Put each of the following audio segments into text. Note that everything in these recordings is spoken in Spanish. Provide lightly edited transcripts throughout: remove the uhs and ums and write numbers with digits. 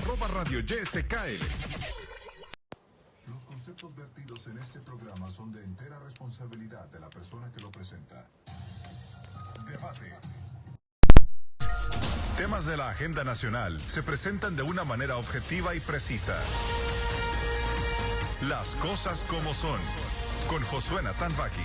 @Radio YSKL. Los conceptos vertidos en este programa son de entera responsabilidad de la persona que lo presenta. Debate. Temas de la agenda nacional se presentan de una manera objetiva y precisa. Las cosas como son, con Josué Natán Vázquez.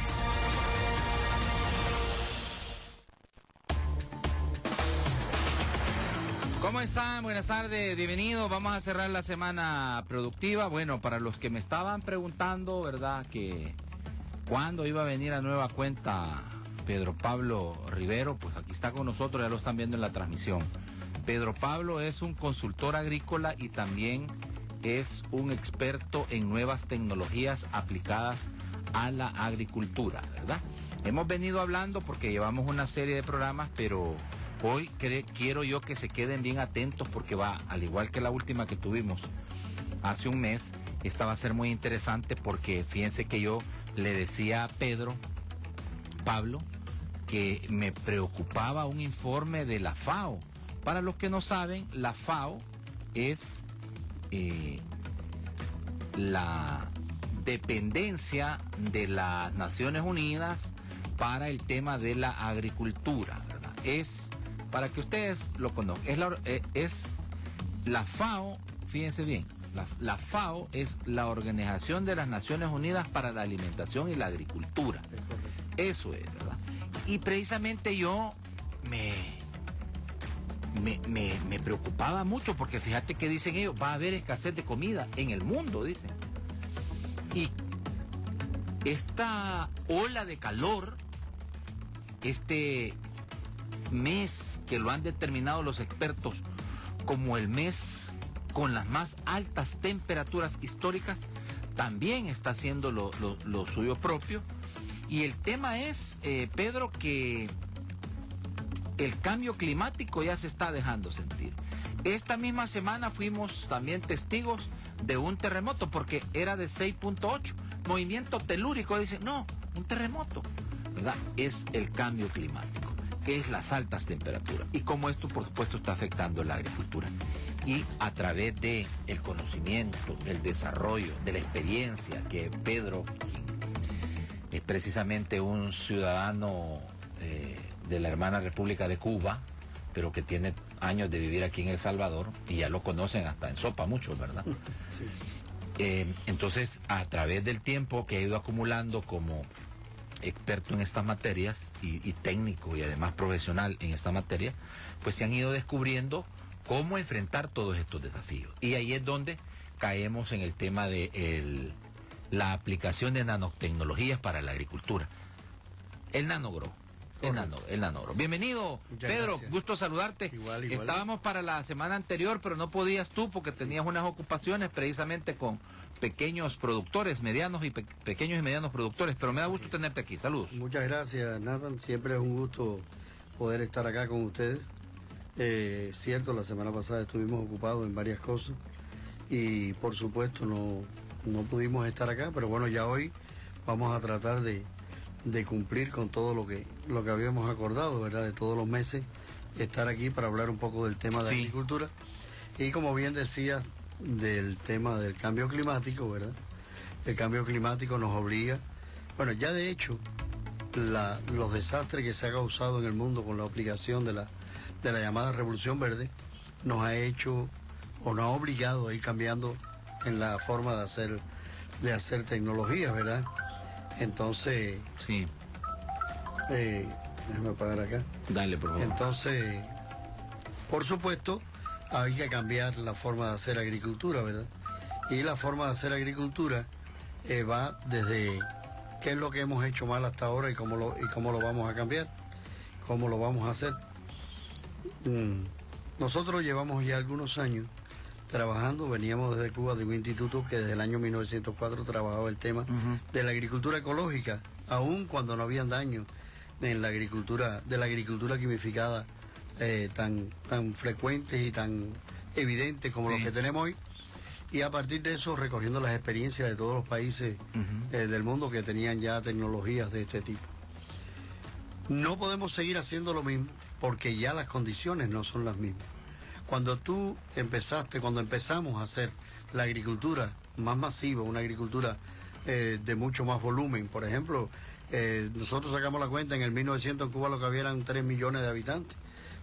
¿Cómo están? Buenas tardes, bienvenidos. Vamos a cerrar la semana productiva. Bueno, para los que me estaban preguntando, ¿verdad? Que cuándo iba a venir a nueva cuenta Pedro Pablo Rivero, pues aquí está con nosotros, ya lo están viendo en la transmisión. Pedro Pablo es un consultor agrícola y también es un experto en nuevas tecnologías aplicadas a la agricultura, ¿verdad? Hemos venido hablando porque llevamos una serie de programas, pero hoy quiero yo que se queden bien atentos porque va, al igual que la última que tuvimos hace un mes, esta va a ser muy interesante porque fíjense que yo le decía a Pedro Pablo que me preocupaba un informe de la FAO. Para los que no saben, la FAO es la dependencia de las Naciones Unidas para el tema de la agricultura, ¿verdad? Es, para que ustedes lo conozcan, es la FAO, fíjense bien, la FAO es la Organización de las Naciones Unidas para la Alimentación y la Agricultura. Eso es, ¿verdad? Y precisamente yo me preocupaba mucho porque fíjate que dicen ellos, va a haber escasez de comida en el mundo, dicen. Y esta ola de calor, este mes que lo han determinado los expertos como el mes con las más altas temperaturas históricas, también está haciendo lo suyo propio. Y el tema es, Pedro, que el cambio climático ya se está dejando sentir. Esta misma semana fuimos también testigos de un terremoto, porque era de 6.8. Movimiento telúrico, dicen, no, un terremoto, ¿verdad? Es el cambio climático, es las altas temperaturas. Y como esto, por supuesto, está afectando la agricultura. Y a través de el conocimiento, el desarrollo, de la experiencia que Pedro es precisamente un ciudadano de la hermana República de Cuba, pero que tiene años de vivir aquí en El Salvador, y ya lo conocen hasta en sopa muchos, ¿verdad? Sí. Entonces, a través del tiempo que ha ido acumulando como experto en estas materias, y técnico y además profesional en esta materia, pues se han ido descubriendo cómo enfrentar todos estos desafíos. Y ahí es donde caemos en el tema de la aplicación de nanotecnologías para la agricultura. El nanogro. El nanogro. Bienvenido, muchas Pedro, gracias. Gusto saludarte. Igual. Estábamos para la semana anterior, pero no podías tú porque tenías unas ocupaciones precisamente con pequeños productores, medianos y pequeños y medianos productores, pero me da gusto tenerte aquí. Saludos. Muchas gracias, Nathan. Siempre es un gusto poder estar acá con ustedes. Cierto, la semana pasada estuvimos ocupados en varias cosas y por supuesto no pudimos estar acá, pero bueno, ya hoy vamos a tratar de cumplir con todo lo que habíamos acordado, ¿verdad? De todos los meses, estar aquí para hablar un poco del tema de agricultura. Y como bien decías, del tema del cambio climático, ¿verdad? El cambio climático nos obliga, bueno, ya de hecho, los desastres que se ha causado en el mundo con la aplicación de la llamada Revolución Verde, nos ha hecho o nos ha obligado a ir cambiando en la forma de hacer tecnologías, ¿verdad? Entonces, sí. Déjame apagar acá. Dale, por favor. Entonces, por supuesto, hay que cambiar la forma de hacer agricultura, ¿verdad? Y la forma de hacer agricultura va desde qué es lo que hemos hecho mal hasta ahora y cómo lo vamos a cambiar, cómo lo vamos a hacer. Nosotros llevamos ya algunos años trabajando, veníamos desde Cuba de un instituto que desde el año 1904 trabajaba el tema de la agricultura ecológica, aun cuando no habían daños en la agricultura, de la agricultura quimificada tan frecuentes y tan evidentes como los que tenemos hoy. Y a partir de eso, recogiendo las experiencias de todos los países del mundo que tenían ya tecnologías de este tipo. No podemos seguir haciendo lo mismo porque ya las condiciones no son las mismas. cuando empezamos a hacer la agricultura más masiva, una agricultura de mucho más volumen, por ejemplo, nosotros sacamos la cuenta, en el 1900 en Cuba lo que había eran 3 millones de habitantes.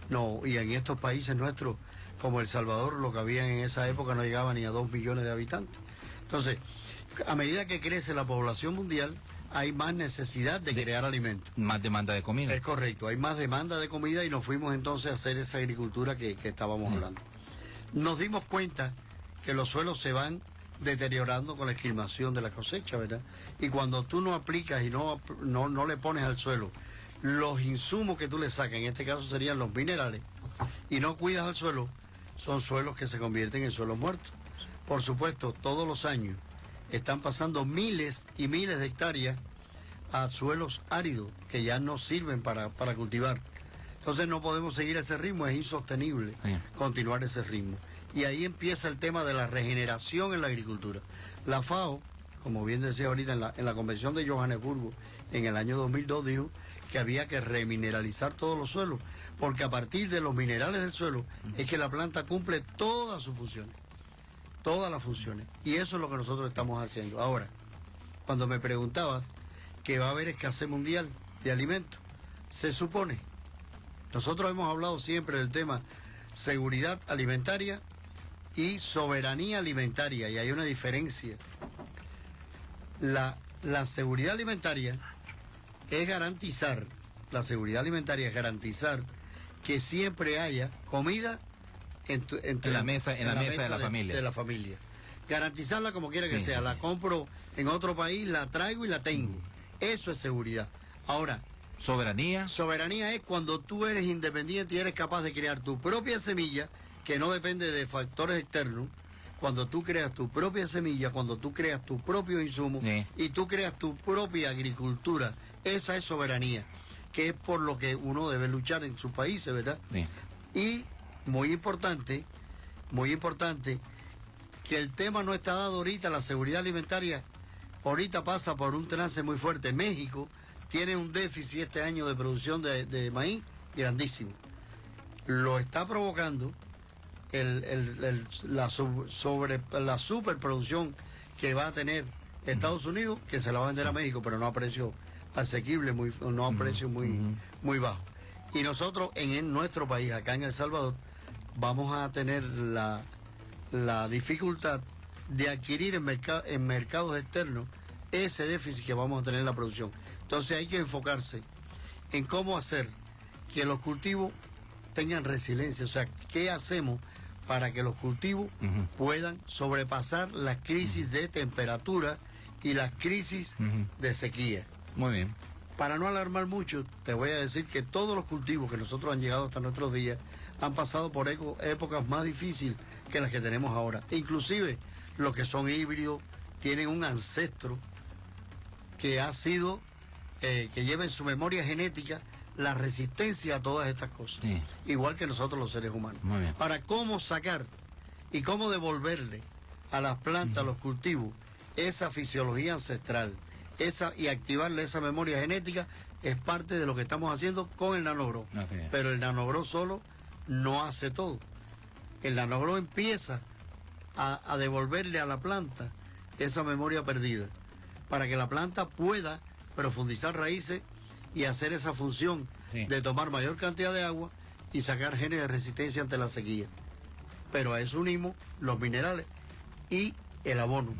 No, y en estos países nuestros, como El Salvador, lo que había en esa época no llegaba ni a 2 millones de habitantes. Entonces, a medida que crece la población mundial, hay más necesidad de crear alimentos. Más demanda de comida. Es correcto, hay más demanda de comida y nos fuimos entonces a hacer esa agricultura que estábamos hablando. Nos dimos cuenta que los suelos se van deteriorando con la esquilmación de la cosecha, ¿verdad? Y cuando tú no aplicas y no le pones al suelo los insumos que tú le sacas, en este caso serían los minerales, y no cuidas al suelo, son suelos que se convierten en suelos muertos. Por supuesto, todos los años están pasando miles y miles de hectáreas a suelos áridos que ya no sirven para cultivar. Entonces no podemos seguir ese ritmo, es insostenible continuar ese ritmo. Y ahí empieza el tema de la regeneración en la agricultura. La FAO, como bien decía ahorita en la Convención de Johannesburgo, en el año 2002 dijo que había que remineralizar todos los suelos, porque a partir de los minerales del suelo es que la planta cumple todas sus funciones, todas las funciones. Y eso es lo que nosotros estamos haciendo. Ahora, cuando me preguntabas que va a haber escasez mundial de alimentos, se supone, nosotros hemos hablado siempre del tema seguridad alimentaria y soberanía alimentaria, y hay una diferencia. La seguridad alimentaria es garantizar, que siempre haya comida en la mesa de la familia. Garantizarla como quiera que sea. La compro en otro país, la traigo y la tengo. Eso es seguridad. Ahora, soberanía es cuando tú eres independiente y eres capaz de crear tu propia semilla, que no depende de factores externos. Cuando tú creas tu propia semilla, cuando tú creas tu propio insumo y tú creas tu propia agricultura, esa es soberanía, que es por lo que uno debe luchar en sus países, ¿verdad? Sí. Y muy importante, que el tema no está dado ahorita, la seguridad alimentaria ahorita pasa por un trance muy fuerte. México tiene un déficit este año de producción de maíz grandísimo. Lo está provocando la superproducción que va a tener Estados Unidos, que se la va a vender a México, pero no a precio asequible, no a precio muy bajo. Y nosotros en nuestro país, acá en El Salvador, vamos a tener la dificultad de adquirir en mercados externos ese déficit que vamos a tener en la producción. Entonces hay que enfocarse en cómo hacer que los cultivos tengan resiliencia, o sea, qué hacemos para que los cultivos puedan sobrepasar las crisis de temperatura y las crisis de sequía. Muy bien. Para no alarmar mucho, te voy a decir que todos los cultivos que nosotros han llegado hasta nuestros días han pasado por épocas más difíciles que las que tenemos ahora. Inclusive los que son híbridos tienen un ancestro que ha sido, que lleva en su memoria genética la resistencia a todas estas cosas, igual que nosotros los seres humanos. Para cómo sacar y cómo devolverle a las plantas, a los cultivos, esa fisiología ancestral, y activarle esa memoria genética, es parte de lo que estamos haciendo con el nanogro. Pero el nanogro solo no hace todo. El nanogro empieza a devolverle a la planta esa memoria perdida, para que la planta pueda profundizar raíces y hacer esa función de tomar mayor cantidad de agua y sacar genes de resistencia ante la sequía. Pero a eso unimos los minerales y el abono.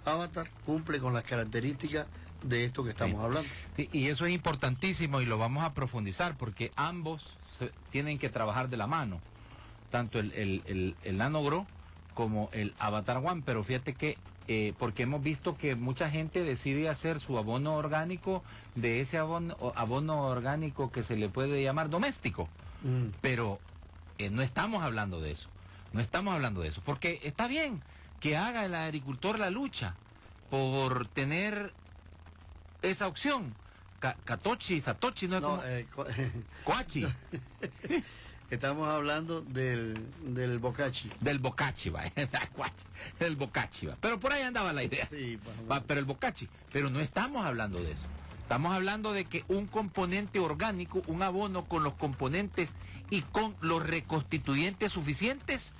Avatar cumple con las características de esto que estamos hablando. Y eso es importantísimo y lo vamos a profundizar porque ambos tienen que trabajar de la mano, tanto el Nanogro como el Avatar One, pero fíjate que porque hemos visto que mucha gente decide hacer su abono orgánico de ese abono orgánico que se le puede llamar doméstico. Pero no estamos hablando de eso. No estamos hablando de eso. Porque está bien que haga el agricultor la lucha por tener esa opción. Satoshi, ¿no es como? Coachi. Estamos hablando del bocachi. Del bocachi, va. Del bocachi, va. Pero por ahí andaba la idea. Sí, pero el bocachi. Pero no estamos hablando de eso. Estamos hablando de que un componente orgánico, un abono con los componentes y con los reconstituyentes suficientes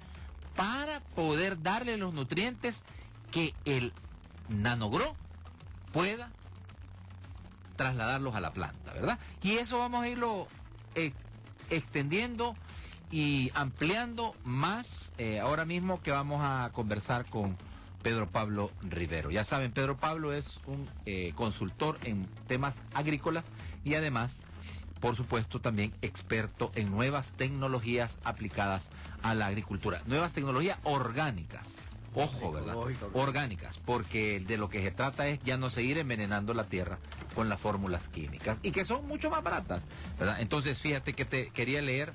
para poder darle los nutrientes que el nanogro pueda trasladarlos a la planta, ¿verdad? Y eso vamos a irlo extendiendo y ampliando más ahora mismo que vamos a conversar con Pedro Pablo Rivero. Ya saben, Pedro Pablo es un consultor en temas agrícolas y además, por supuesto, también experto en nuevas tecnologías aplicadas a la agricultura. Nuevas tecnologías orgánicas. Ojo, ¿verdad? Orgánicas, porque de lo que se trata es ya no seguir envenenando la tierra con las fórmulas químicas y que son mucho más baratas, ¿verdad? Entonces, fíjate que te quería leer,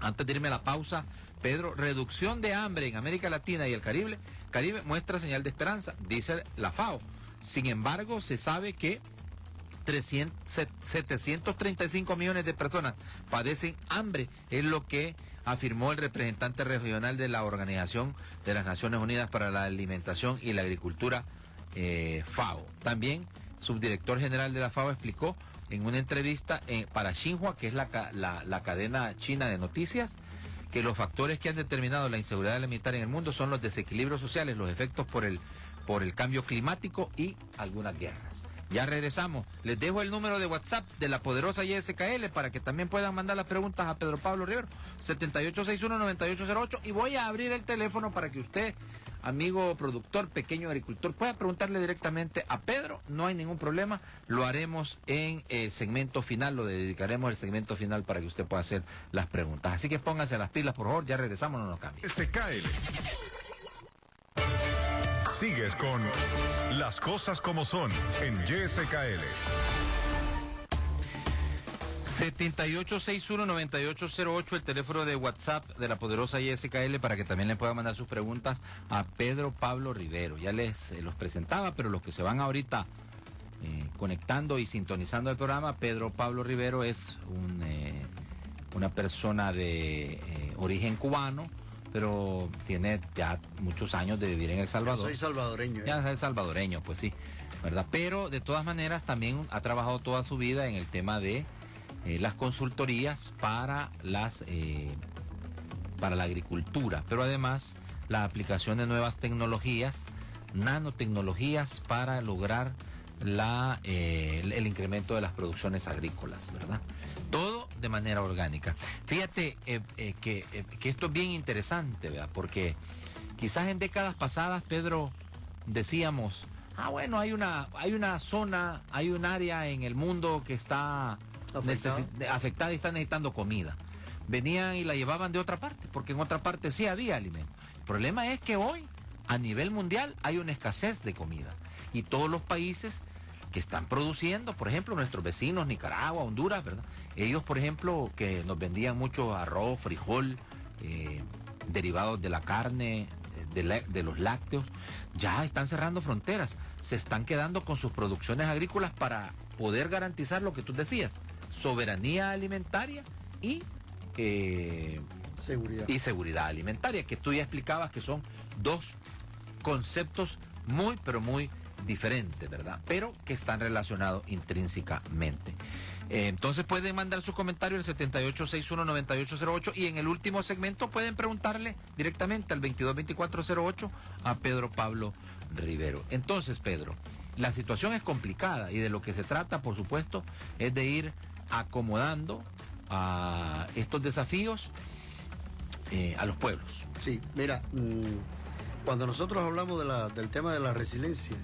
antes de irme a la pausa, Pedro, reducción de hambre en América Latina y el Caribe muestra señal de esperanza, dice la FAO. Sin embargo, se sabe que 735 millones de personas padecen hambre, es lo que afirmó el representante regional de la Organización de las Naciones Unidas para la Alimentación y la Agricultura, FAO. También, subdirector general de la FAO explicó en una entrevista para Xinhua, que es la cadena china de noticias, que los factores que han determinado la inseguridad alimentaria en el mundo son los desequilibrios sociales, los efectos por el cambio climático y algunas guerras. Ya regresamos. Les dejo el número de WhatsApp de la poderosa YSKL para que también puedan mandar las preguntas a Pedro Pablo Rivero, 7861-9808, y voy a abrir el teléfono para que usted, amigo productor, pequeño agricultor, pueda preguntarle directamente a Pedro. No hay ningún problema, lo haremos en el segmento final, lo dedicaremos el segmento final para que usted pueda hacer las preguntas. Así que pónganse las pilas, por favor, ya regresamos, no nos cambien. YSKL. Sigues con Las Cosas Como Son en YSKL. 7861-9808, el teléfono de WhatsApp de la poderosa YSKL, para que también le puedan mandar sus preguntas a Pedro Pablo Rivero. Ya les los presentaba, pero los que se van ahorita conectando y sintonizando el programa, Pedro Pablo Rivero es una persona de origen cubano, pero tiene ya muchos años de vivir en El Salvador. Soy salvadoreño. Ya es salvadoreño, pues sí, ¿verdad? Pero de todas maneras también ha trabajado toda su vida en el tema de las consultorías para la agricultura, pero además la aplicación de nuevas tecnologías, nanotecnologías para lograr el incremento de las producciones agrícolas, ¿verdad? Todo de manera orgánica. Fíjate que esto es bien interesante, ¿verdad? Porque quizás en décadas pasadas, Pedro, decíamos, bueno, hay una zona, hay un área en el mundo que está afectada y está necesitando comida. Venían y la llevaban de otra parte, porque en otra parte sí había alimento. El problema es que hoy, a nivel mundial, hay una escasez de comida. Y todos los países que están produciendo, por ejemplo, nuestros vecinos, Nicaragua, Honduras, ¿verdad? Ellos, por ejemplo, que nos vendían mucho arroz, frijol, derivados de la carne, de los lácteos, ya están cerrando fronteras, se están quedando con sus producciones agrícolas para poder garantizar lo que tú decías, soberanía alimentaria y seguridad alimentaria, que tú ya explicabas que son dos conceptos muy, pero muy diferentes, ¿verdad? Pero que están relacionados intrínsecamente. Entonces pueden mandar su comentario al 7861-9808 y en el último segmento pueden preguntarle directamente al 222408 a Pedro Pablo Rivero. Entonces, Pedro, la situación es complicada y de lo que se trata, por supuesto, es de ir acomodando a estos desafíos a los pueblos. Sí, mira, cuando nosotros hablamos del tema de la resiliencia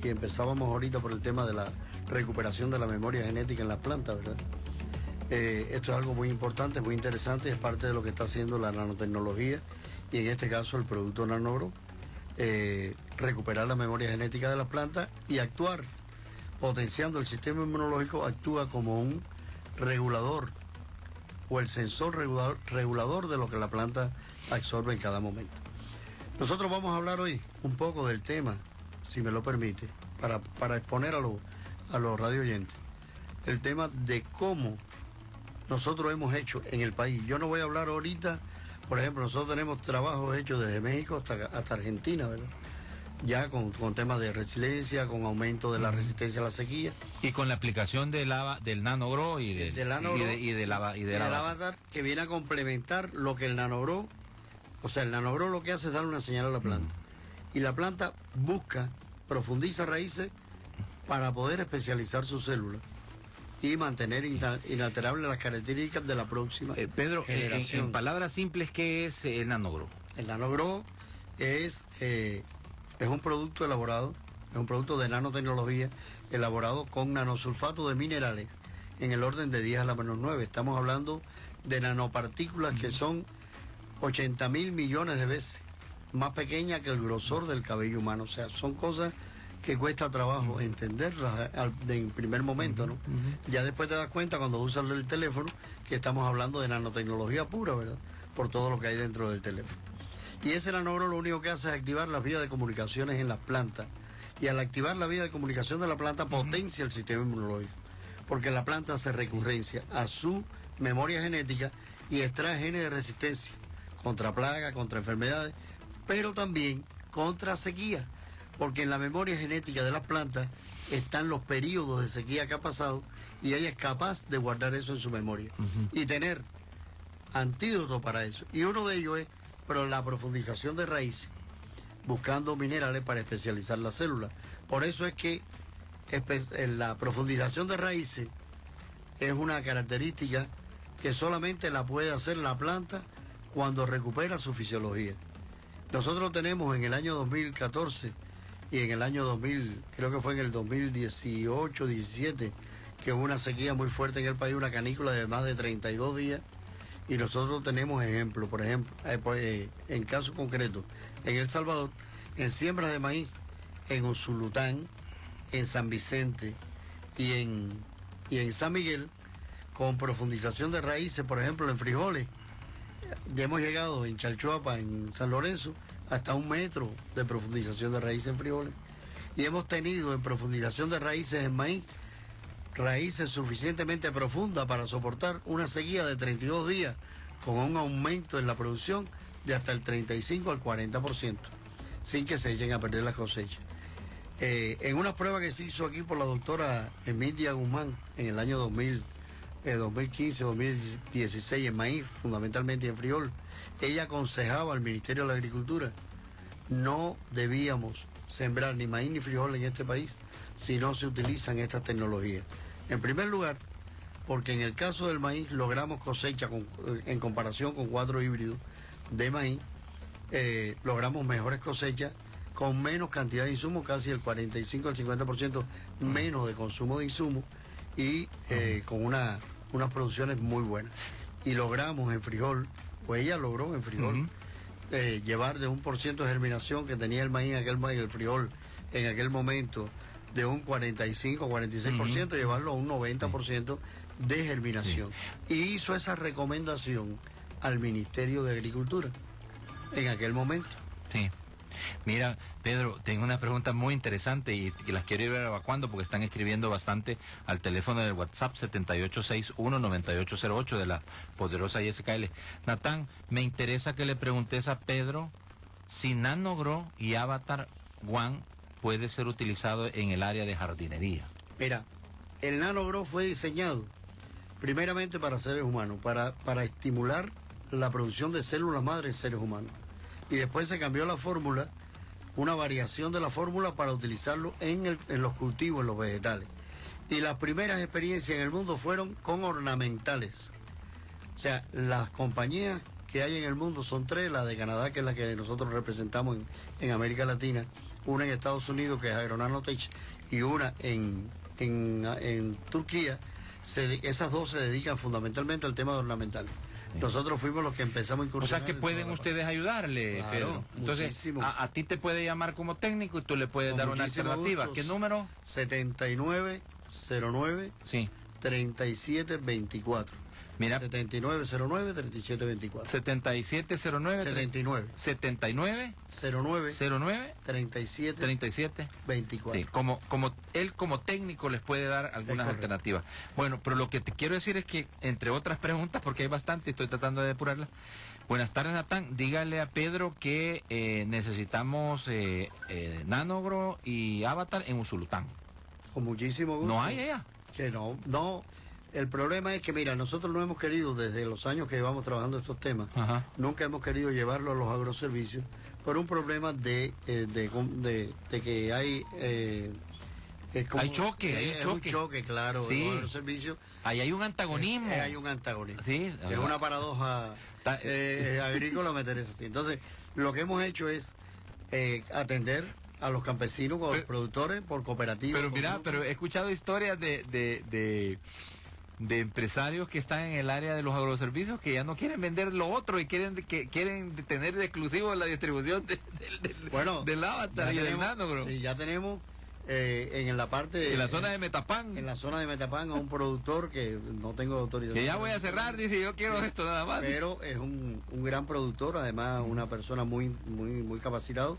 y empezábamos ahorita por el tema de la recuperación de la memoria genética en las plantas, ¿verdad? Esto es algo muy importante, muy interesante, es parte de lo que está haciendo la nanotecnología y en este caso el producto nanogro, recuperar la memoria genética de las plantas y actuar, potenciando el sistema inmunológico, actúa como un regulador o el sensor regulador de lo que la planta absorbe en cada momento. Nosotros vamos a hablar hoy un poco del tema, si me lo permite, para exponer a los radio oyentes, el tema de cómo nosotros hemos hecho en el país. Yo no voy a hablar ahorita, por ejemplo, nosotros tenemos trabajos hechos desde México hasta Argentina, ¿verdad? ya con temas de resiliencia, con aumento de la resistencia a la sequía. Y con la aplicación del NanoGrow y del Avatar, que viene a complementar lo que el NanoGrow, o sea, el NanoGrow lo que hace es darle una señal a la planta. Y la planta profundiza raíces para poder especializar sus células y mantener inalterables las características de la próxima Pedro, generación. en palabras simples, ¿qué es el NanoGrow? El NanoGrow es un producto elaborado, es un producto de nanotecnología elaborado con nanosulfato de minerales en el orden de 10 a la menos 9. Estamos hablando de nanopartículas que son 80.000 millones de veces más pequeñas que el grosor del cabello humano. O sea, son cosas que cuesta trabajo entenderlas en primer momento, ¿no? Ya después te das cuenta cuando usas el teléfono que estamos hablando de nanotecnología pura, ¿verdad? Por todo lo que hay dentro del teléfono. Y ese NanoGrow lo único que hace es activar las vías de comunicaciones en las plantas. Y al activar la vía de comunicación de la planta, potencia el sistema inmunológico. Porque la planta hace recurrencia a su memoria genética y extrae genes de resistencia contra plagas, contra enfermedades, pero también contra sequía. Porque en la memoria genética de las plantas están los periodos de sequía que ha pasado y ella es capaz de guardar eso en su memoria y tener antídotos para eso. Y uno de ellos es la profundización de raíces, buscando minerales para especializar las células. Por eso es que la profundización de raíces es una característica que solamente la puede hacer la planta cuando recupera su fisiología. Nosotros tenemos en el año 2014 y en el año 2000, creo que fue en el 2018, 17, que hubo una sequía muy fuerte en el país, una canícula de más de 32 días, y nosotros tenemos ejemplos, por ejemplo, en caso concreto, en El Salvador, en siembras de maíz, en Usulután, en San Vicente y en San Miguel, con profundización de raíces, por ejemplo, en frijoles. Ya hemos llegado en Chalchuapa, en San Lorenzo, hasta 1 metro de profundización de raíces en frijoles. Y hemos tenido en profundización de raíces en maíz, raíces suficientemente profundas para soportar una sequía de 32 días, con un aumento en la producción de hasta el 35 al 40%, sin que se echen a perder las cosechas. En una prueba que se hizo aquí por la doctora Emilia Guzmán en el año 2015, 2016, en maíz, fundamentalmente en frijol, ella aconsejaba al Ministerio de la Agricultura: no debíamos sembrar ni maíz ni frijol en este país si no se utilizan estas tecnologías. En primer lugar, porque en el caso del maíz logramos cosecha en comparación con 4 híbridos de maíz, logramos mejores cosechas con menos cantidad de insumos, casi el 45 al 50% menos de consumo de insumos y con unas producciones muy buenas. Y logramos en frijol, pues ella logró en frijol, llevar de 1% de germinación que tenía el maíz, el frijol en aquel momento, de un 45 o 46%, llevarlo a un 90% de germinación. Y hizo esa recomendación al Ministerio de Agricultura en aquel momento. Sí. Mira, Pedro, tengo una pregunta muy interesante y las quiero ir evacuando porque están escribiendo bastante al teléfono del WhatsApp 7861-9808 de la poderosa Jessica L. Natán, me interesa que le preguntes a Pedro si NanoGrow y Avatar One puede ser utilizado en el área de jardinería. Mira, el NanoGrow fue diseñado primeramente para seres humanos, para estimular la producción de células madre en seres humanos. Y después se cambió la fórmula, una variación de la fórmula para utilizarlo en los cultivos, en los vegetales. Y las primeras experiencias en el mundo fueron con ornamentales. O sea, las compañías que hay en el mundo son 3, la de Canadá, que es la que nosotros representamos en América Latina, una en Estados Unidos, que es Agronanotech, y una en Turquía. Esas 2 se dedican fundamentalmente al tema de ornamentales. Nosotros fuimos los que empezamos a incursionar. O sea que pueden ustedes ayudarle, claro, Pedro. Entonces, a ti te puede llamar como técnico y tú le puedes dar una alternativa. ¿Qué número? 7909 sí. 3724. Mira. 7909-3724. 7709. 79. 79. 09. 37. 24. Sí, él como técnico les puede dar algunas alternativas. Bueno, pero lo que te quiero decir es que, entre otras preguntas, porque hay bastante, estoy tratando de depurarlas, Buenas tardes, Natán. Dígale a Pedro que necesitamos Nanogro y Avatar en Usulután. Con muchísimo gusto. ¿No hay allá? Que no. El problema es que, mira, nosotros no hemos querido, desde los años que llevamos trabajando estos temas, Ajá. nunca hemos querido llevarlo a los agroservicios por un problema de que hay... Hay choque, hay un es choque. un choque, claro, Sí. en los agroservicios. Ahí hay un antagonismo. Hay un antagonismo. Sí, Es una paradoja agrícola meter eso así. Entonces, lo que hemos hecho es atender a los campesinos, a los productores, por cooperativas. Pero por mira, grupos. pero he escuchado historias de empresarios que están en el área de los agroservicios que ya no quieren vender lo otro y quieren tener de exclusivo la distribución del Avatar y del Nanogro. Sí, ya tenemos en la parte... En la zona de Metapán. En la zona de Metapán a un productor que no tengo autorización. Que ya voy a cerrar, dice, yo quiero esto nada más. Pero es un gran productor, además una persona muy capacitado,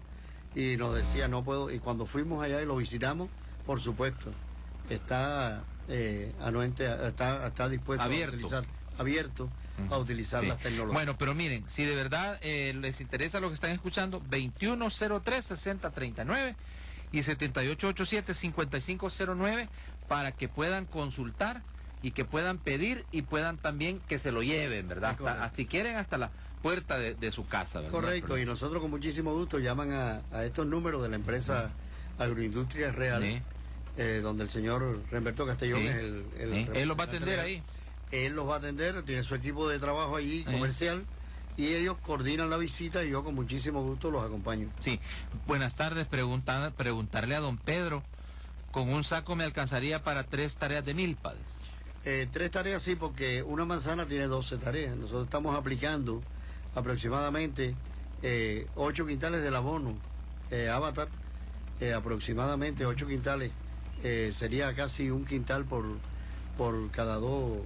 y nos decía, no puedo, y cuando fuimos allá y lo visitamos, por supuesto, está dispuesto abierto a utilizar Sí. las tecnologías. Bueno, pero miren, si de verdad les interesa lo que están escuchando, 2103-6039 y 7887-5509 para que puedan consultar y que puedan pedir y puedan también que se lo lleven, ¿verdad? Hasta si quieren hasta la puerta de su casa, ¿verdad? Correcto, y nosotros con muchísimo gusto llaman a estos números de la empresa Agroindustria Real, Sí. Donde el señor Remberto Castellón Sí. es el Él los va a atender representante ahí. Él los va a atender, tiene su equipo de trabajo allí, comercial, y ellos coordinan la visita y yo con muchísimo gusto los acompaño. Sí, buenas tardes, preguntarle a don Pedro, ¿con un saco me alcanzaría para 3 tareas de milpa? 3 tareas sí, porque una manzana tiene 12 tareas. Nosotros estamos aplicando aproximadamente 8 quintales del abono Avatar, aproximadamente 8 quintales, sería casi un quintal por cada dos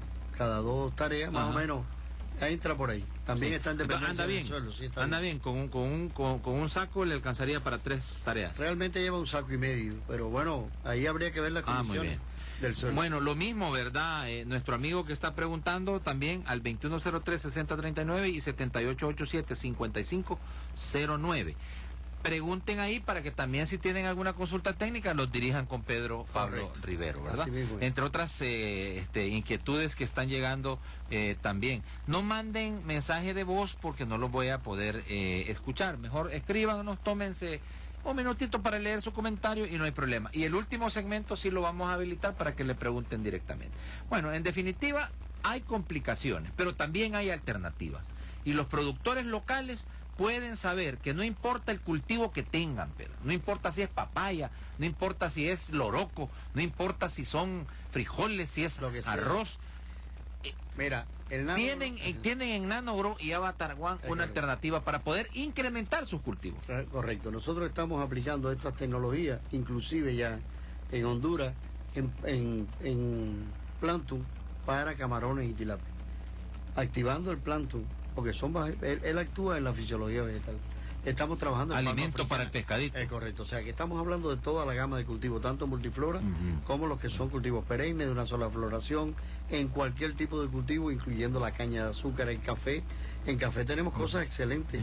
tareas, más o menos. Entra por ahí. También Sí. está en dependencia Anda bien, del suelo. Sí, está anda bien, con un saco le alcanzaría para 3 tareas. Realmente lleva un saco y medio, pero bueno, ahí habría que ver las Muy condiciones bien. del suelo. Bueno, lo mismo, ¿verdad? Nuestro amigo que está preguntando también al 2103-6039 y 7887-5509. Pregunten ahí para que también si tienen alguna consulta técnica los dirijan con Pedro Pablo Correcto. Rivero, ¿verdad? Así mismo es. Entre otras inquietudes que están llegando también. No manden mensaje de voz porque no los voy a poder escuchar. Mejor escríbanos, tómense un minutito para leer su comentario y no hay problema. Y el último segmento sí lo vamos a habilitar para que le pregunten directamente. Bueno, en definitiva, hay complicaciones, pero también hay alternativas. Y los productores locales pueden saber que no importa el cultivo que tengan, Pedro, no importa si es papaya, no importa si es loroco, no importa si son frijoles, si es Lo que sea. arroz, Mira, el nano... tienen en Nanogro y Avatar One una alternativa para poder incrementar sus cultivos. Correcto, nosotros estamos aplicando estas tecnologías, inclusive ya en Honduras, en plancton para camarones y tilapia. Activando el plancton, porque él actúa en la fisiología vegetal. Estamos trabajando en Alimento para el pescadito. Es correcto, o sea que estamos hablando de toda la gama de cultivos, tanto multiflora como los que son cultivos perennes, de una sola floración, en cualquier tipo de cultivo, incluyendo la caña de azúcar, el café. En café tenemos cosas excelentes.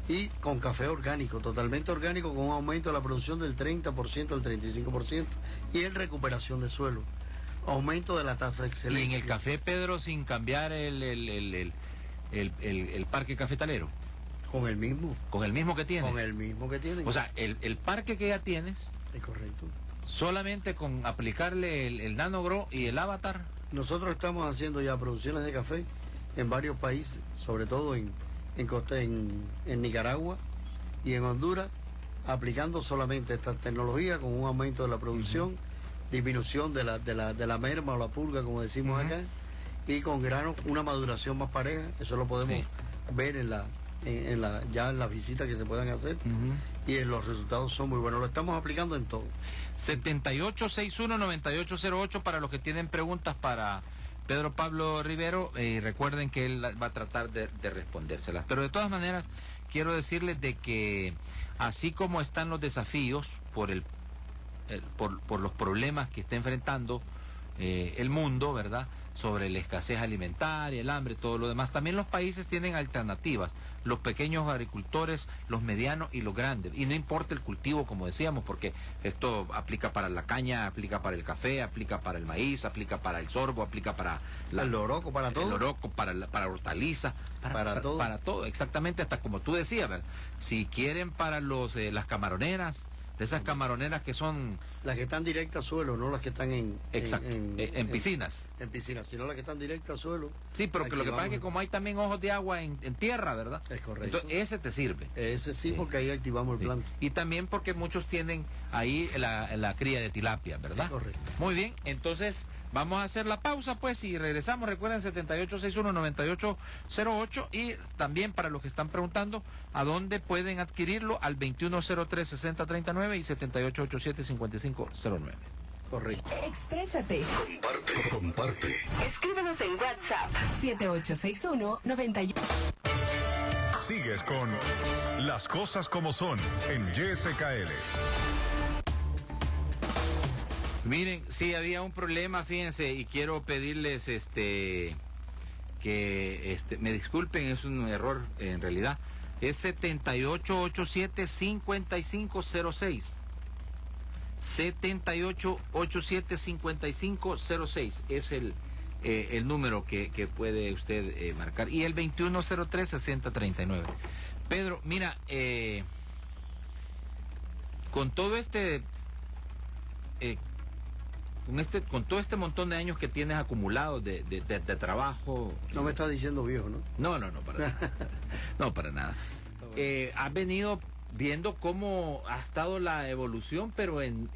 Y con café orgánico, totalmente orgánico, con un aumento de la producción del 30% al 35%, y en recuperación de suelo. Aumento de la tasa de Y excelencia. en el café, Pedro, sin cambiar el parque cafetalero, Con el mismo. con el mismo que tiene. Con el mismo que tienen. O sea, el parque que ya tienes, es correcto. solamente con aplicarle el Nanogro y el Avatar. Nosotros estamos haciendo ya producciones de café en varios países, sobre todo en Nicaragua y en Honduras, aplicando solamente esta tecnología con un aumento de la producción, disminución de la merma o la pulga, como decimos acá, y con granos una maduración más pareja. Eso lo podemos ver ya en las visitas que se puedan hacer, y los resultados son muy buenos. Lo estamos aplicando en todo. 7861-9808 para los que tienen preguntas para Pedro Pablo Rivero, recuerden que él va a tratar de respondérselas. Pero de todas maneras, quiero decirles de que así como están los desafíos por los problemas que está enfrentando el mundo, ¿verdad? sobre la escasez alimentaria, el hambre, todo lo demás. También los países tienen alternativas, los pequeños agricultores, los medianos y los grandes. Y no importa el cultivo, como decíamos, porque esto aplica para la caña, aplica para el café, aplica para el maíz, aplica para el sorgo, aplica para el loroco, para todo. El loroco, para hortalizas, para todo. Para todo, exactamente, hasta como tú decías, ¿verdad? Si quieren para las camaroneras, de esas camaroneras que son... Las que están directas al suelo, no las que están en piscinas. En piscinas, sino las que están directas al suelo. Sí, pero que lo que pasa es que como hay también ojos de agua en tierra, ¿verdad? Es correcto. Entonces, ese te sirve. Ese sí, porque ahí activamos el plan. Y también porque muchos tienen ahí la cría de tilapia, ¿verdad? Es correcto. Muy bien, entonces vamos a hacer la pausa, pues, y regresamos. Recuerden, 7861-9808. Y también para los que están preguntando, ¿a dónde pueden adquirirlo? Al 2103-6039 y 7887-5509. Correcto. Exprésate. Comparte. Escríbenos en WhatsApp 7861-90. Sigues con Las Cosas Como Son en YSKL. Miren, sí, había un problema, fíjense, y quiero pedirles que me disculpen, es un error en realidad. Es 7887-5506. 7887-5506 es el número que puede usted marcar. Y el 2103-6039. Pedro, mira, con todo con todo este montón de años que tienes acumulados de trabajo... No me estás diciendo viejo, ¿no? No, para nada. No, para nada. Has venido viendo cómo ha estado la evolución, pero en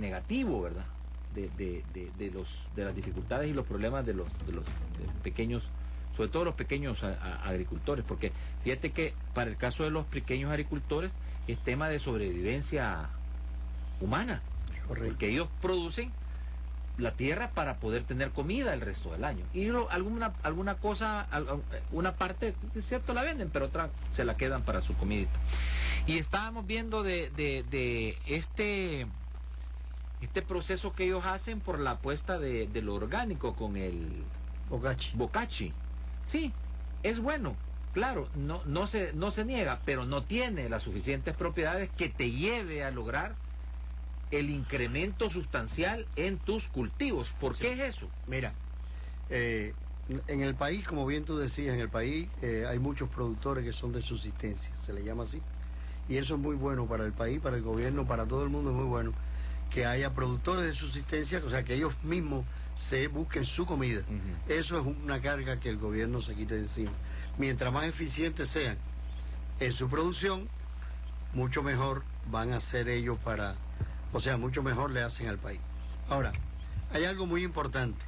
negativo, ¿verdad? De las dificultades y los problemas de los pequeños, sobre todo los pequeños agricultores, porque fíjate que para el caso de los pequeños agricultores es tema de sobrevivencia humana. Correcto. Porque ellos producen la tierra para poder tener comida el resto del año. Y alguna cosa, una parte, es cierto, la venden, pero otra se la quedan para su comidita. Y estábamos viendo de este proceso que ellos hacen por la apuesta de lo orgánico con el bocachi. Sí, es bueno, claro, no se niega, pero no tiene las suficientes propiedades que te lleve a lograr el incremento sustancial en tus cultivos. ¿Por qué es eso? Mira, en el país, como bien tú decías, en el país hay muchos productores que son de subsistencia, se le llama así. Y eso es muy bueno para el país, para el gobierno, para todo el mundo es muy bueno que haya productores de subsistencia, o sea, que ellos mismos se busquen su comida. Eso es una carga que el gobierno se quite de encima. Mientras más eficientes sean en su producción, mucho mejor van a ser ellos mucho mejor le hacen al país. Ahora, hay algo muy importante.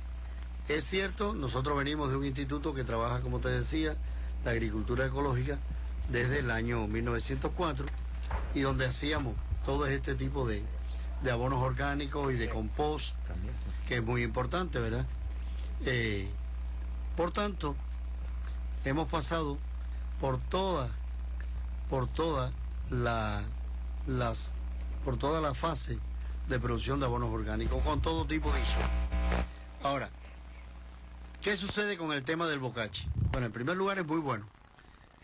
Es cierto, nosotros venimos de un instituto que trabaja, como te decía, la agricultura ecológica desde el año 1904 y donde hacíamos todo este tipo de abonos orgánicos y de compost, que es muy importante, ¿verdad? Por tanto, hemos pasado por toda la fase de producción de abonos orgánicos con todo tipo de insumos. Ahora, ¿qué sucede con el tema del bocachi? Bueno, en primer lugar es muy bueno.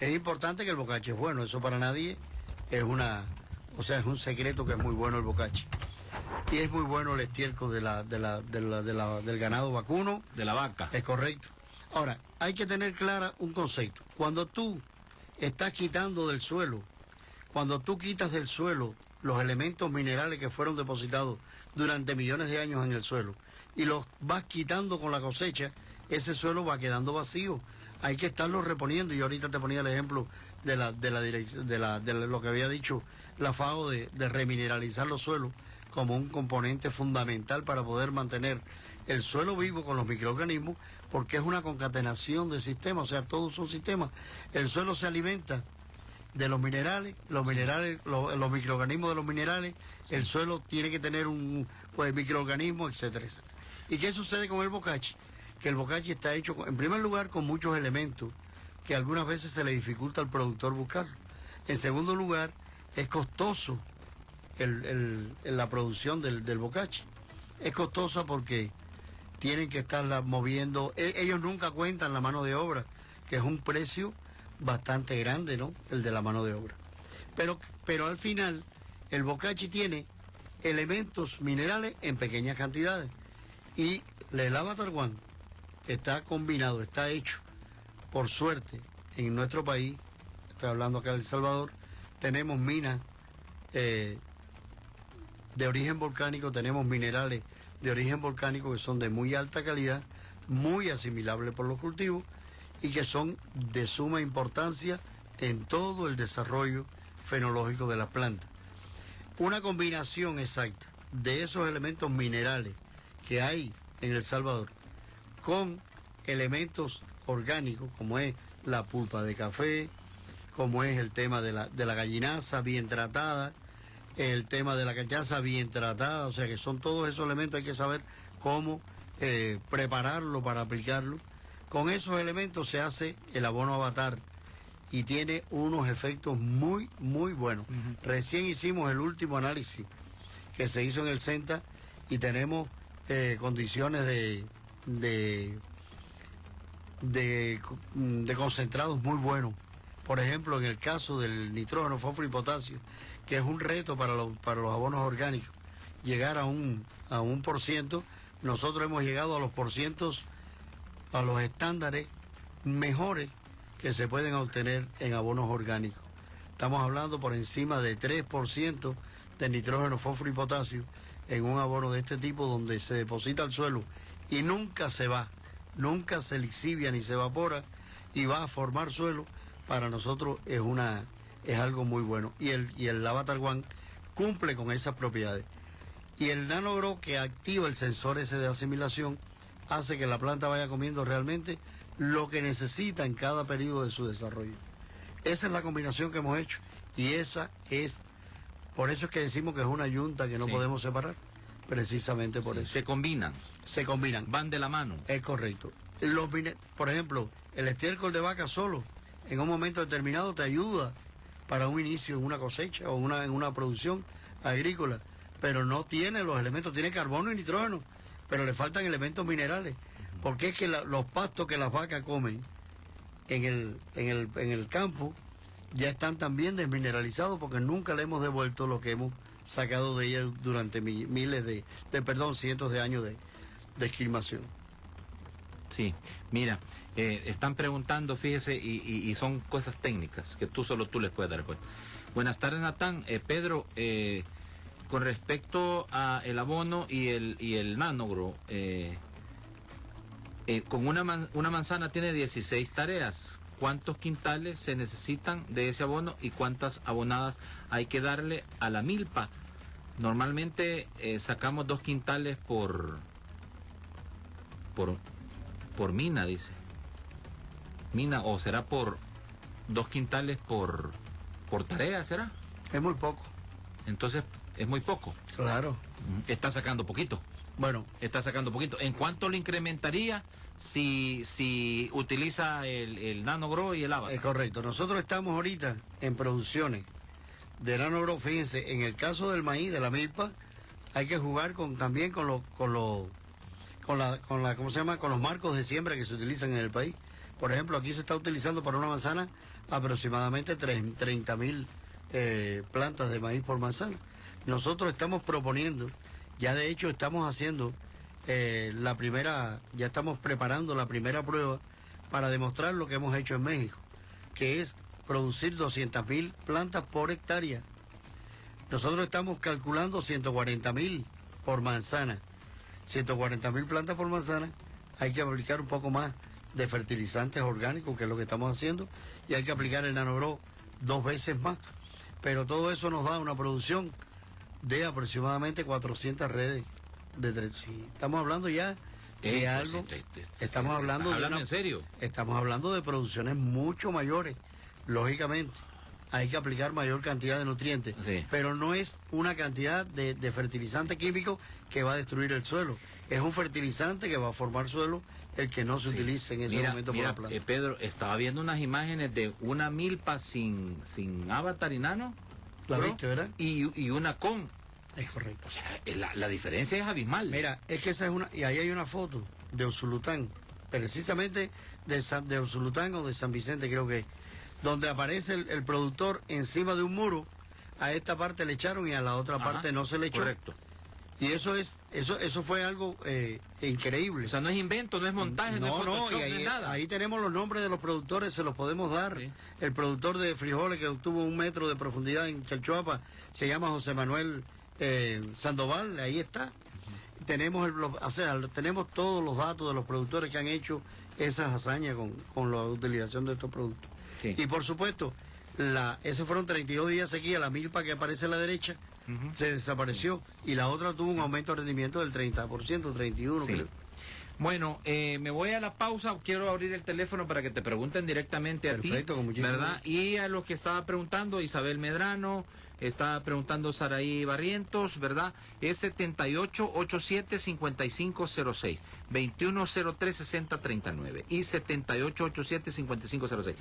Es importante que el bocachi es bueno, eso para nadie es un secreto que es muy bueno el bocachi. Y es muy bueno el estiércol del ganado vacuno. De la vaca. Es correcto. Ahora, hay que tener clara un concepto. Cuando tú estás quitando del suelo, cuando tú quitas del suelo los elementos minerales que fueron depositados durante millones de años en el suelo y los vas quitando con la cosecha, ese suelo va quedando vacío. Hay que estarlo reponiendo. Y ahorita te ponía el ejemplo de lo que había dicho la FAO de remineralizar los suelos como un componente fundamental para poder mantener el suelo vivo con los microorganismos, porque es una concatenación de sistemas, o sea, todos son sistemas. El suelo se alimenta de los minerales, los microorganismos de los minerales, el suelo tiene que tener microorganismos, etcétera, etcétera. ¿Y qué sucede con el bocachi? Que el bocachi está hecho, en primer lugar, con muchos elementos que algunas veces se le dificulta al productor buscarlo. En segundo lugar, es costoso la producción del bocachi. Es costosa porque tienen que estarla moviendo. Ellos nunca cuentan la mano de obra, que es un precio bastante grande, ¿no? El de la mano de obra. Pero al final, el bocachi tiene elementos minerales en pequeñas cantidades. Y el Avatar One está combinado, está hecho, por suerte, en nuestro país, estoy hablando acá de El Salvador, tenemos minas de origen volcánico, tenemos minerales de origen volcánico que son de muy alta calidad, muy asimilables por los cultivos y que son de suma importancia en todo el desarrollo fenológico de las plantas. Una combinación exacta de esos elementos minerales que hay en El Salvador con elementos orgánicos como es la pulpa de café, como es el tema de la gallinaza bien tratada, el tema de la cachaza bien tratada, o sea que son todos esos elementos, hay que saber cómo prepararlo para aplicarlo. Con esos elementos se hace el abono Avatar y tiene unos efectos muy, muy buenos. Recién hicimos el último análisis que se hizo en el CENTA y tenemos condiciones de concentrados muy buenos. Por ejemplo, en el caso del nitrógeno, fósforo y potasio, que es un reto para los abonos orgánicos, llegar a un %, nosotros hemos llegado a los %, a los estándares mejores que se pueden obtener en abonos orgánicos. Estamos hablando por encima de 3% de nitrógeno, fósforo y potasio en un abono de este tipo donde se deposita al suelo y nunca se va, nunca se lixivia ni se evapora y va a formar suelo. Para nosotros es algo muy bueno. Y el Avatar One cumple con esas propiedades. Y el NanoGrow, que activa el sensor ese de asimilación, hace que la planta vaya comiendo realmente lo que necesita en cada periodo de su desarrollo. Esa es la combinación que hemos hecho. Y por eso es que decimos que es una yunta que no podemos separar. Precisamente por eso. Se combinan. Se combinan. Van de la mano. Es correcto. Por ejemplo, el estiércol de vaca solo, en un momento determinado te ayuda para un inicio en una cosecha o en una producción agrícola, pero no tiene los elementos, tiene carbono y nitrógeno, pero le faltan elementos minerales, porque es que los pastos que las vacas comen en el campo ya están también desmineralizados porque nunca le hemos devuelto lo que hemos sacado de ellas durante cientos de años de esquilmación. Sí, mira, están preguntando, fíjese, y son cosas técnicas que solo tú les puedes dar respuesta. Buenas tardes, Natán. Pedro, con respecto a el abono y el NanoGrow, con una manzana tiene 16 tareas. ¿Cuántos quintales se necesitan de ese abono y cuántas abonadas hay que darle a la milpa? Normalmente sacamos 2 quintales por mina, dice. Mina, o será por 2 quintales por tarea, ¿será? Es muy poco. Entonces, es muy poco. Claro. Está sacando poquito. Bueno. Está sacando poquito. ¿En cuánto le incrementaría si utiliza el NanoGrow y el Avatar? Es correcto. Nosotros estamos ahorita en producciones de NanoGrow. Fíjense, en el caso del maíz, de la milpa, hay que jugar también con los marcos de siembra que se utilizan en el país. Por ejemplo, aquí se está utilizando para una manzana aproximadamente 30.000 plantas de maíz por manzana. Nosotros estamos proponiendo, ya de hecho estamos haciendo ya estamos preparando la primera prueba para demostrar lo que hemos hecho en México, que es producir 200.000 plantas por hectárea. Nosotros estamos calculando 140.000 por manzana. 140.000 plantas por manzana, hay que aplicar un poco más de fertilizantes orgánicos, que es lo que estamos haciendo, y hay que aplicar el NanoGrow 2 veces más. Pero todo eso nos da una producción de aproximadamente 400 redes. Estamos hablando ya de algo. Estamos hablando ¿en serio? Estamos hablando de producciones mucho mayores. Lógicamente, hay que aplicar mayor cantidad de nutrientes, sí, pero no es una cantidad de fertilizante químico que va a destruir el suelo. Es un fertilizante que va a formar suelo, el que no se utilice en ese momento por la planta. Pedro, estaba viendo unas imágenes de una milpa sin Avatar y Nano. ¿La viste, verdad? Y una con. Es correcto. O sea, la diferencia es abismal. Mira, es que esa es una... Y ahí hay una foto de Usulután, precisamente de Usulután o de San Vicente creo que es, donde aparece el productor encima de un muro. A esta parte le echaron y a la otra parte no se le echó. Correcto. Y eso fue algo increíble. O sea, no es invento, no es montaje, no es Photoshop, y ahí, no es nada. ahí tenemos los nombres de los productores, se los podemos dar. Sí. El productor de frijoles que obtuvo 1 metro de profundidad en Chalchuapa se llama José Manuel Sandoval, ahí está. Tenemos tenemos todos los datos de los productores que han hecho esas hazañas con la utilización de estos productos. Sí. Y por supuesto, esos fueron 32 días sequía, la milpa que aparece a la derecha se desapareció y la otra tuvo un aumento de rendimiento del 30%, 31%, Sí. creo. Bueno, me voy a la pausa, quiero abrir el teléfono para que te pregunten directamente a ti, Perfecto, con muchísimo ¿verdad? gusto. Y a los que estaba preguntando, Isabel Medrano, estaba preguntando Saraí Barrientos, ¿verdad? Es 7887-5506, 2103-6039 y 7887-5506.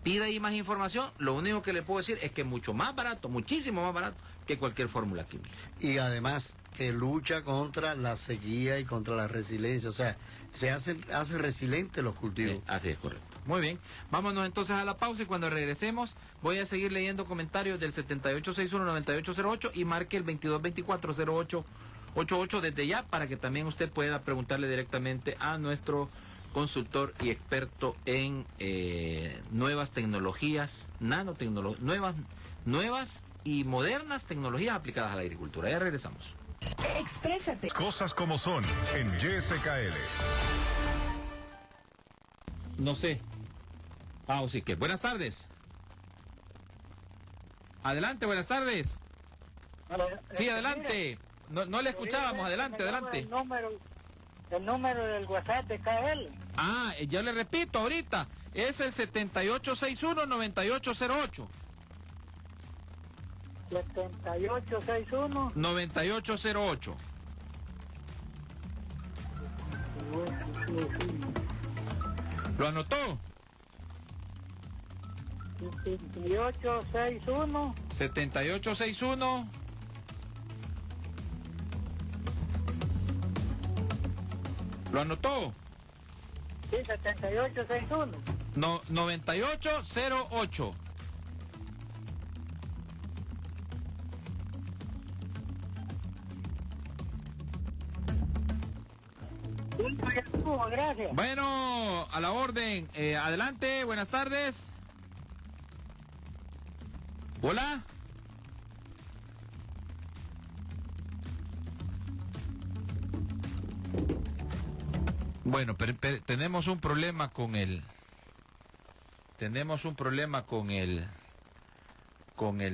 Pida ahí más información, lo único que le puedo decir es que es mucho más barato, muchísimo más barato que cualquier fórmula química. Y además que lucha contra la sequía y contra la resiliencia, o sea, se hace resilientes los cultivos. Así es, correcto. Muy bien, vámonos entonces a la pausa y cuando regresemos voy a seguir leyendo comentarios del 7861-9808 y marque el 2224-0888 desde ya para que también usted pueda preguntarle directamente a nuestro consultor y experto en nuevas tecnologías, nuevas y modernas tecnologías aplicadas a la agricultura. Ya regresamos. Exprésate. Cosas como son en YSKL. No sé. Sí que. Buenas tardes. Adelante, buenas tardes. Sí, adelante. No le escuchábamos. Adelante, adelante. El número del WhatsApp de KL. Ya le repito ahorita. Es el 7861-9808. 7861. 9808. ¿Lo anotó? 7861. 7861. ¿Lo anotó? Sí, 7861. 9808. Gracias. Bueno, a la orden. Adelante, buenas tardes. Hola. Bueno, pero tenemos un problema con el... Tenemos un problema con el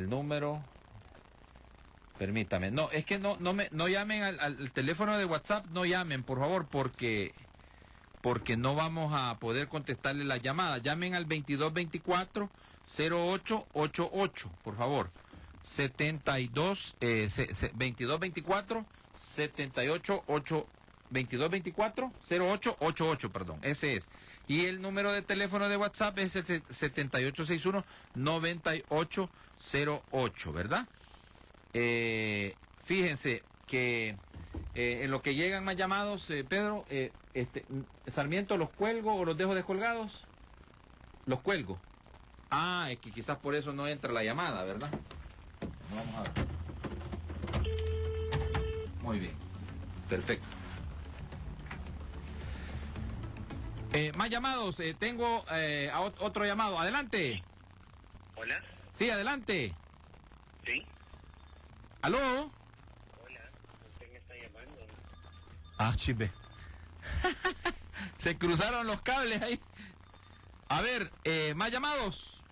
número... Permítame. No, es que no llamen al teléfono de WhatsApp, no llamen, por favor, porque no vamos a poder contestarle la llamada. Llamen al 2224-0888, por favor. 2224-0888, perdón, ese es. Y el número de teléfono de WhatsApp es 7861-9808, ¿verdad? Fíjense que en lo que llegan más llamados, Pedro, Sarmiento, ¿los cuelgo o los dejo descolgados? Los cuelgo. Es que quizás por eso no entra la llamada, ¿verdad? Vamos a ver. Muy bien, perfecto. Más llamados, tengo otro llamado. Adelante. Hola. Sí, adelante. Sí. ¿Aló? Hola. ¿Usted me está llamando? Chive. Se cruzaron los cables ahí. A ver, más llamados.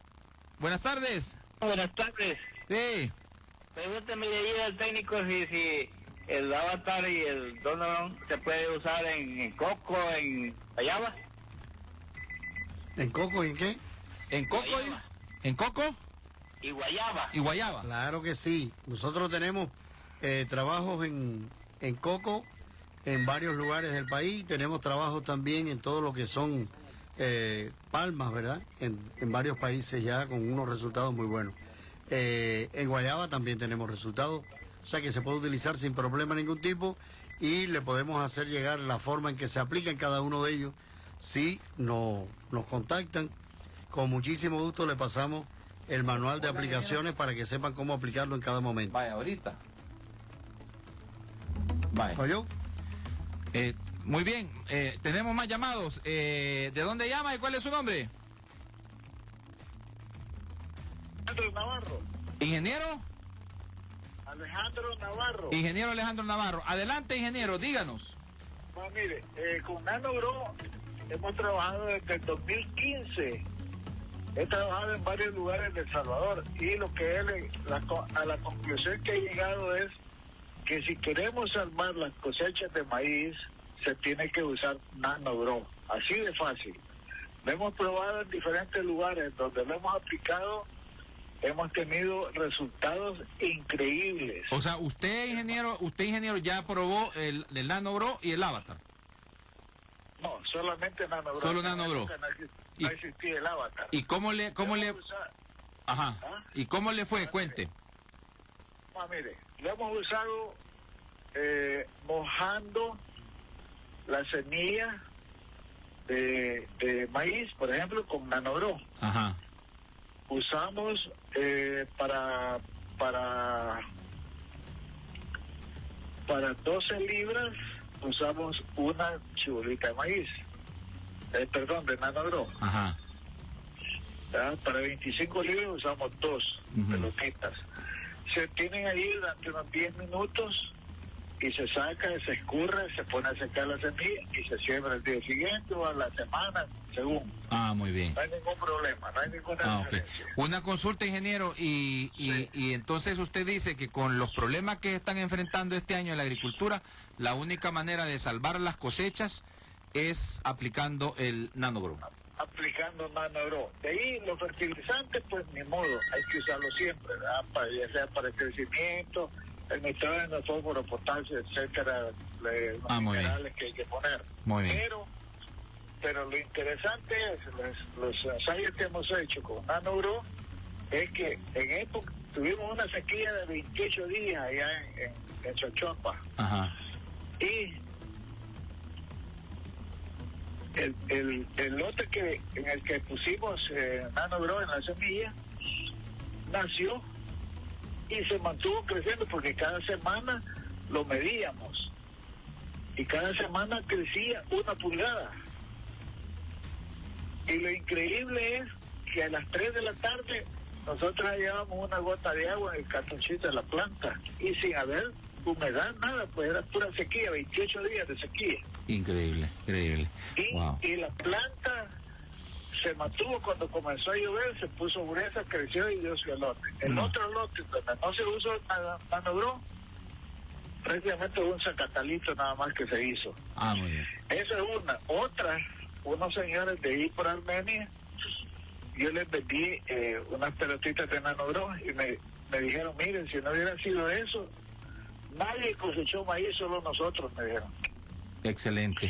Buenas tardes. Buenas tardes. Sí. Pregúntame de ahí al técnico si el Avatar y el Donovan se puede usar en coco, en guayaba. ¿En coco y en qué? ¿En coco? Guayaba. ¿En coco? Y guayaba. Y guayaba. Claro que sí. Nosotros tenemos trabajos en coco en varios lugares del país. Tenemos trabajos también en todo lo que son palmas, ¿verdad? En varios países ya con unos resultados muy buenos. En guayaba también tenemos resultados. O sea que se puede utilizar sin problema ningún tipo. y le podemos hacer llegar la forma en que se aplica en cada uno de ellos. Si nos contactan, con muchísimo gusto le pasamos el manual de aplicaciones para que sepan cómo aplicarlo en cada momento. Vaya, ahorita. Vaya. ¿Oyó? Muy bien, tenemos más llamados. ¿De dónde llama y cuál es su nombre? Alejandro Navarro. ¿Ingeniero? Alejandro Navarro. Ingeniero Alejandro Navarro. Adelante, ingeniero, díganos. No, mire, con NanoGrow hemos trabajado desde el 2015. He trabajado en varios lugares de El Salvador y lo que a la conclusión que he llegado es que si queremos salvar las cosechas de maíz, se tiene que usar NanoGrow. Así de fácil. Lo hemos probado en diferentes lugares donde lo hemos aplicado. Hemos tenido resultados increíbles. O sea, usted ingeniero ya probó el NanoGrow y el Avatar. No, solamente NanoGrow. Solo NanoGrow. No existía el Avatar. ¿Y cómo le ajá? ¿Ah? ¿Y cómo le fue? Cuente. No, mire, lo hemos usado mojando la semilla de maíz, por ejemplo, con NanoGrow. Ajá. Usamos para 12 libras usamos una chibolita de maíz, perdón, de NanoGrow. Ajá. Para 25 libras usamos 2 pelotitas. Se tienen ahí durante unos 10 minutos y se saca, se escurre, se pone a secar la semilla y se siembra el día siguiente o a la semana, según. Ah, muy bien. No hay ningún problema, no hay ninguna diferencia. Una consulta, ingeniero, y entonces usted dice que con los problemas que están enfrentando este año en la agricultura, la única manera de salvar las cosechas es aplicando el NanoGrow. Aplicando NanoGrow. De ahí los fertilizantes, pues ni modo, hay que usarlo siempre, ¿verdad? Ya sea para el crecimiento, el nitrógeno, el fósforo, potasio, etcétera, los minerales que hay que poner. Muy bien. Pero lo interesante es, los ensayos que hemos hecho con NanoGrow, es que en época tuvimos una sequía de 28 días allá en Chochompa. Ajá. Y el lote en el que pusimos NanoGrow en la semilla nació y se mantuvo creciendo porque cada semana lo medíamos y cada semana crecía 1 pulgada. Y lo increíble es que a las 3 de la tarde nosotros hallábamos una gota de agua en el cartoncito de la planta y sin haber humedad, nada, pues era pura sequía, 28 días de sequía. Increíble, increíble. Wow. Y la planta se mantuvo cuando comenzó a llover, se puso gruesa, creció y dio su lote. El otro lote donde no se usó NanoGrow, prácticamente un sacatalito nada más que se hizo. Ah, muy bien. Esa es una. Otra, unos señores de ahí por Armenia, yo les vendí unas pelotitas de NanoGrow y me dijeron, miren, si no hubiera sido eso, nadie cosechó maíz, solo nosotros, me dijeron. Excelente.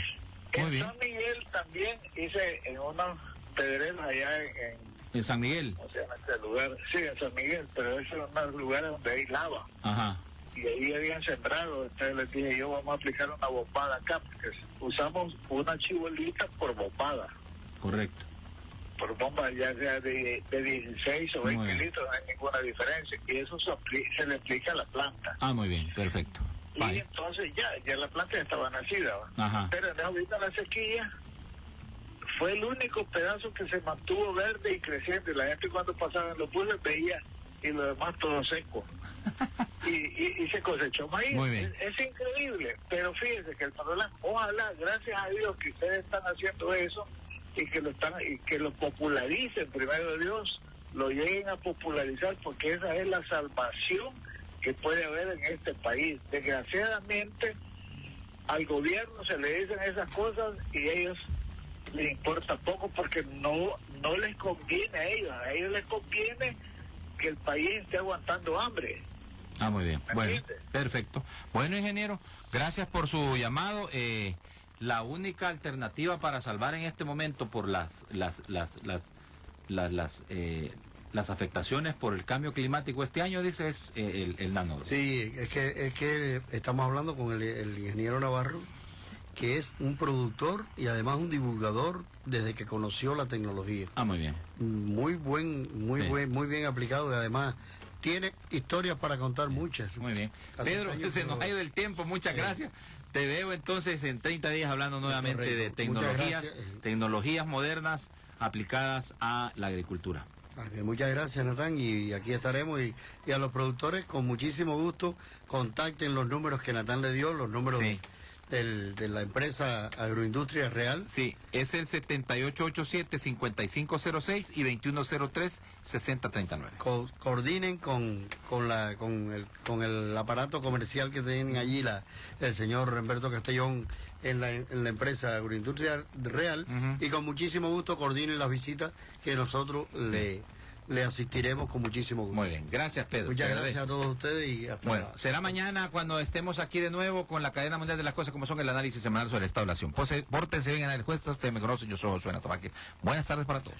Muy bien. En San Miguel también hice en unos pedreros allá ¿En San Miguel? ¿cómo se llama este lugar? Sí, en San Miguel, pero esos son unos lugares donde hay lava. Ajá. Y ahí habían sembrado, entonces les dije yo, vamos a aplicar una bombada acá, porque usamos una chibolita por bombada. Correcto. Por bomba ya sea de 16 o 20 litros, no hay ninguna diferencia. Y eso se le aplica a la planta. Ah, muy bien, perfecto. Y Vale. entonces ya la planta ya estaba nacida. Ajá. Pero ahorita la sequía fue el único pedazo que se mantuvo verde y creciendo. Y la gente cuando pasaban los buses veía y lo demás todo seco. y se cosechó maíz. Muy bien. Es increíble, pero fíjense que el problema, ojalá, gracias a Dios que ustedes están haciendo eso y que lo popularicen, primero Dios, lo lleguen a popularizar, porque esa es la salvación que puede haber en este país. Desgraciadamente al gobierno se le dicen esas cosas y a ellos les importa poco porque no les conviene a ellos les conviene que el país esté aguantando hambre. Ah, muy bien. ¿Me Bueno, entiendes? perfecto. Bueno, ingeniero, gracias por su llamado. La única alternativa para salvar en este momento por las afectaciones por el cambio climático este año, dice, es el nanodron. Sí, es que estamos hablando con el ingeniero Navarro, que es un productor y además un divulgador desde que conoció la tecnología. Ah, muy bien. Muy bien aplicado, y además tiene historias para contar muchas. Muy bien. Hace Pedro, años se que nos no- ha ido el tiempo, muchas gracias. Te veo entonces en 30 días hablando nuevamente correcto. de Muchas tecnologías, gracias. tecnologías modernas aplicadas a la agricultura. Muchas gracias, Natán, y aquí estaremos. Y a los productores, con muchísimo gusto, contacten los números que Natán le dio, los números Sí. de la empresa Agroindustria Real. Sí, es el 7887-5506 y 2103-6039. Coordinen con el aparato comercial que tienen allí el señor Humberto Castellón en la empresa Agroindustria Real, Ujú. y con muchísimo gusto coordinen las visitas que nosotros le asistiremos con muchísimo gusto. Muy bien, gracias Pedro. Muchas Te gracias a agradezco. todos ustedes y hasta Bueno, será mañana cuando estemos aquí de nuevo con la cadena mundial de las cosas como son, el análisis semanal sobre el estado de la nación. Pórtense bien en el juez, ustedes me conocen, yo soy Josué Natovaque. Buenas tardes para todos.